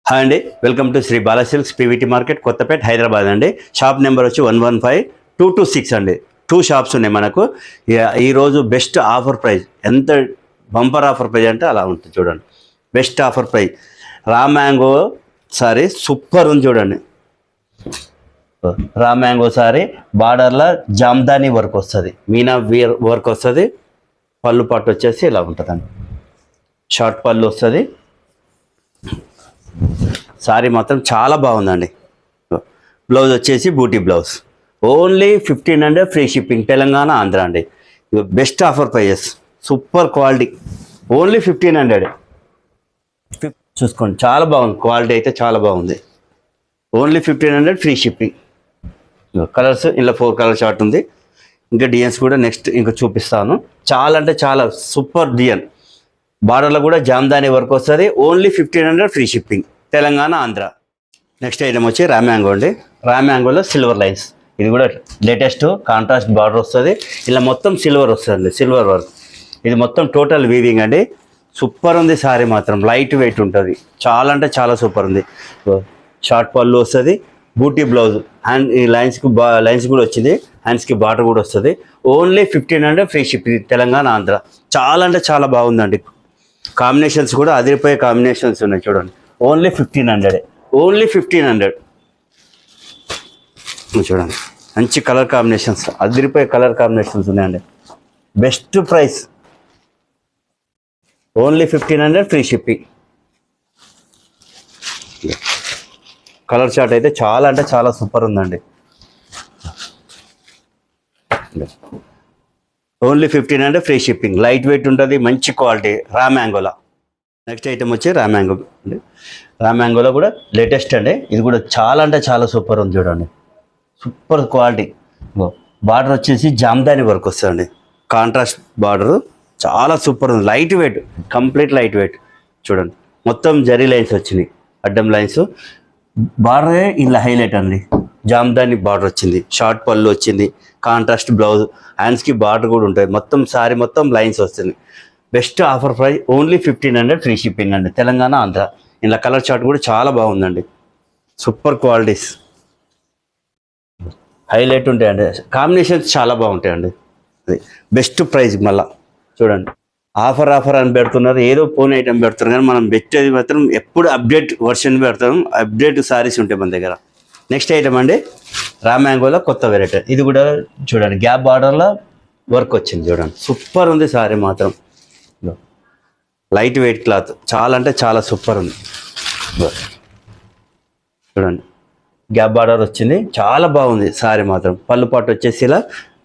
Hi అండి, welcome to Shri Bala Silks PVT market Kothapet Hyderabad అండి. Shop number వచ్చి 115226 అండి. 2 షాప్స్ ఉన్నాయి మనకు. ఈరోజు బెస్ట్ ఆఫర్ ప్రైస్, ఎంత బంపర్ ఆఫర్ ప్రైస్ అంటే అలా ఉంటుంది చూడండి. Best offer price raw mango sorry super ఉంది చూడండి. రా మ్యాంగో సారీ బార్డర్లో జామ్దాని వర్క్ వస్తుంది, మీనా వర్క్ వస్తుంది. పళ్ళు పట్టు వచ్చేసి ఇలా ఉంటుందండి, షార్ట్ పళ్ళు వస్తుంది. సారీ మాత్రం చాలా బాగుందండి. బ్లౌజ్ వచ్చేసి buti blouse, only 1500 free shipping, Telangana Andhra అండి. Best offer prices, super quality, only 1500 చూసుకోండి. చాలా బాగుంది, క్వాలిటీ అయితే చాలా బాగుంది. Only 1500 free shipping. కలర్స్ ఇలా 4 కలర్ చార్ట్ ఉంది. ఇంకా డిజైన్స్ కూడా నెక్స్ట్ ఇంకా చూపిస్తాను. చాలా అంటే చాలా సూపర్ డిజైన్. బార్డర్లో కూడా జామ్దాని వర్క్ వస్తుంది. Only 1500 free shipping, Telangana Andhra. Next item వచ్చి రా మ్యాంగో అండి. రా మ్యాంగోలో సిల్వర్ లైన్స్, ఇది కూడా లేటెస్ట్ కాంట్రాస్ట్ బార్డర్ వస్తుంది. ఇలా మొత్తం సిల్వర్ వస్తుంది, సిల్వర్ వర్క్. ఇది మొత్తం టోటల్ వీవింగ్ అండి. సూపర్ ఉంది సారీ మాత్రం, లైట్ వెయిట్ ఉంటుంది. చాలా అంటే చాలా సూపర్ ఉంది. షార్ట్ పళ్ళు వస్తుంది, బూటీ బ్లౌజ్, హ్యాండ్ ఈ లైన్స్ కూడా వచ్చింది. హ్యాండ్స్కి బార్డర్ కూడా వస్తుంది. Only 1500 free shipping, Telangana Andhra. చాలా అంటే చాలా బాగుందండి. కాంబినేషన్స్ కూడా అదిరిపోయే కాంబినేషన్స్ ఉన్నాయి చూడండి. ఓన్లీ 1500, ఓన్లీ 1500 చూడండి. మంచి కలర్ కాంబినేషన్స్, అదిరిపోయే కలర్ కాంబినేషన్స్ ఉన్నాయండి. Best price, only 1500 free shipping. Colour chart అయితే చాలా అంటే చాలా సూపర్ ఉందండి. Only 1500 free shipping, light weight ఉంటుంది, మంచి క్వాలిటీ. రా మ్యాంగోలా నెక్స్ట్ ఐటమ్ వచ్చి రా మ్యాంగో అండి. రా మ్యాంగోలో కూడా లేటెస్ట్ అండి. ఇది కూడా చాలా అంటే చాలా సూపర్ ఉంది చూడండి. Super quality. బార్డర్ వచ్చేసి జామ్దాని వర్క్ వస్తుందండి, కాంట్రాస్ట్ బార్డరు. చాలా సూపర్ ఉంది, light weight, complete light weight చూడండి. మొత్తం జరీ లైన్స్ వచ్చినాయి, అడ్డం లైన్స్. బార్డరే ఇలా హైలైట్ అండి. జామ్దాని బార్డర్ వచ్చింది, షార్ట్ పళ్ళు వచ్చింది, కాంట్రాస్ట్ బ్లౌజ్, హ్యాండ్స్కి బార్డర్ కూడా ఉంటుంది. మొత్తం సారీ మొత్తం లైన్స్ వస్తుంది. Best offer price, only 1500 free shipping అండి, తెలంగాణ ఆంధ్ర. ఇలా కలర్ చార్ట్ కూడా చాలా బాగుందండి. సూపర్ క్వాలిటీస్, హైలైట్ ఉంటాయండి. కాంబినేషన్స్ చాలా బాగుంటాయండి. అది బెస్ట్ ప్రైస్. మళ్ళీ చూడండి, ఆఫర్ అని పెడుతున్నారు, ఏదో పోన్ ఐటమ్ పెడుతున్నారు, కానీ మనం పెట్టేది మాత్రం ఎప్పుడు అప్డేట్ వర్షన్ పెడతాం. అప్డేట్ సారీస్ ఉంటాయి మన దగ్గర. నెక్స్ట్ ఐటమ్ అండి, రా మ్యాంగోలో కొత్త వెరైటీ. ఇది కూడా చూడండి, గ్యాప్ బార్డర్లో వర్క్ వచ్చింది చూడండి. సూపర్ ఉంది సారీ మాత్రం, లైట్ వెయిట్ క్లాత్, చాలా అంటే చాలా సూపర్ ఉంది చూడండి. గ్యాప్ బార్డర్ వచ్చింది, చాలా బాగుంది సారీ మాత్రం. పళ్ళు పాటు వచ్చేసి ఇలా,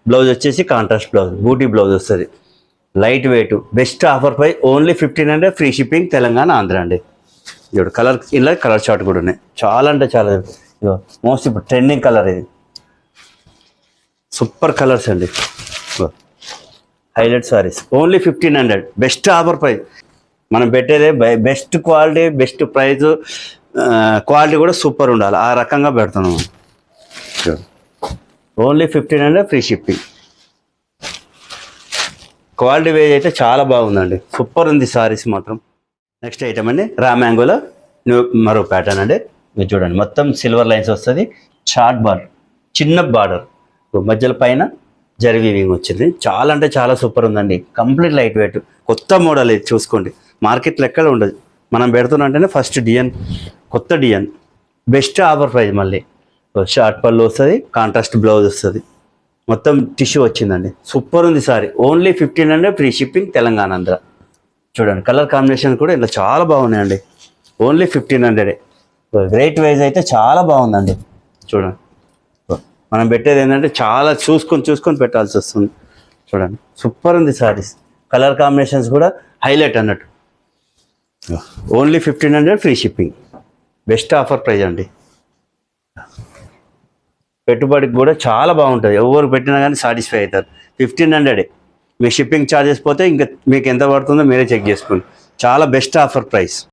బ్లౌజ్ వచ్చేసి కాంట్రాస్ట్ బ్లౌజ్, బూటీ బ్లౌజ్ వస్తుంది. లైట్ వెయిట్, బెస్ట్ ఆఫర్ పై, only 1500 free shipping, Telangana Andhra అండి. చూడు కలర్, ఇలా కలర్ చార్ట్ కూడా ఉన్నాయి. చాలా అంటే చాలా మోస్ట్ ఇప్పుడు ట్రెండింగ్ కలర్ ఇది. సూపర్ కలర్స్ అండి, highlight sarees. Only 1500, best offer price. మనం పెట్టేదే best quality, best price. Quality కూడా సూపర్ ఉండాలి, ఆ రకంగా పెడుతున్నాం. Only 1500 free shipping. Quality wise అయితే చాలా బాగుందండి, సూపర్ ఉంది సారీస్ మాత్రం. నెక్స్ట్ ఐటమ్ అండి, రా మ్యాంగోలో మరో ప్యాటర్న్ అండి. మీరు చూడండి, మొత్తం సిల్వర్ లైన్స్ వస్తుంది, షార్ట్ బార్డర్, చిన్న బార్డర్, మధ్యలో పైన జరీ వీవింగ్ వచ్చింది. చాలా అంటే చాలా సూపర్ ఉందండి, కంప్లీట్ లైట్ వెయిట్. కొత్త మోడల్ ఇది, చూసుకోండి. మార్కెట్లో ఎక్కడ ఉండదు, మనం పెడుతున్నా అంటేనే ఫస్ట్ డిజైన్, కొత్త డిజైన్. Best offer price. మళ్ళీ షార్ట్ పళ్ళు వస్తుంది, కాంట్రాస్ట్ బ్లౌజ్ వస్తుంది, మొత్తం టిష్యూ వచ్చిందండి. సూపర్ ఉంది sorry. Only 1500 free shipping, Telangana Andhra. చూడండి కలర్ కాంబినేషన్ కూడా ఇలా చాలా బాగున్నాయండి. ఓన్లీ 1500. రేట్ వైజ్ అయితే చాలా బాగుందండి. చూడండి, మనం పెట్టేది ఏంటంటే చాలా చూసుకొని పెట్టాల్సి వస్తుంది. చూడండి, సూపర్ ఉంది సారీస్. కలర్ కాంబినేషన్స్ కూడా హైలైట్ అన్నట్టు. Only 1500 free shipping, best offer praise అండి. పెట్టుబడికి కూడా చాలా బాగుంటుంది, ఎవరు పెట్టినా కానీ సాటిస్ఫై అవుతారు. 1500 మీ షిప్పింగ్ ఛార్జెస్ పోతే ఇంకా మీకు ఎంత పడుతుందో మీరే చెక్ చేసుకోండి. చాలా బెస్ట్ ఆఫర్ ప్రైస్.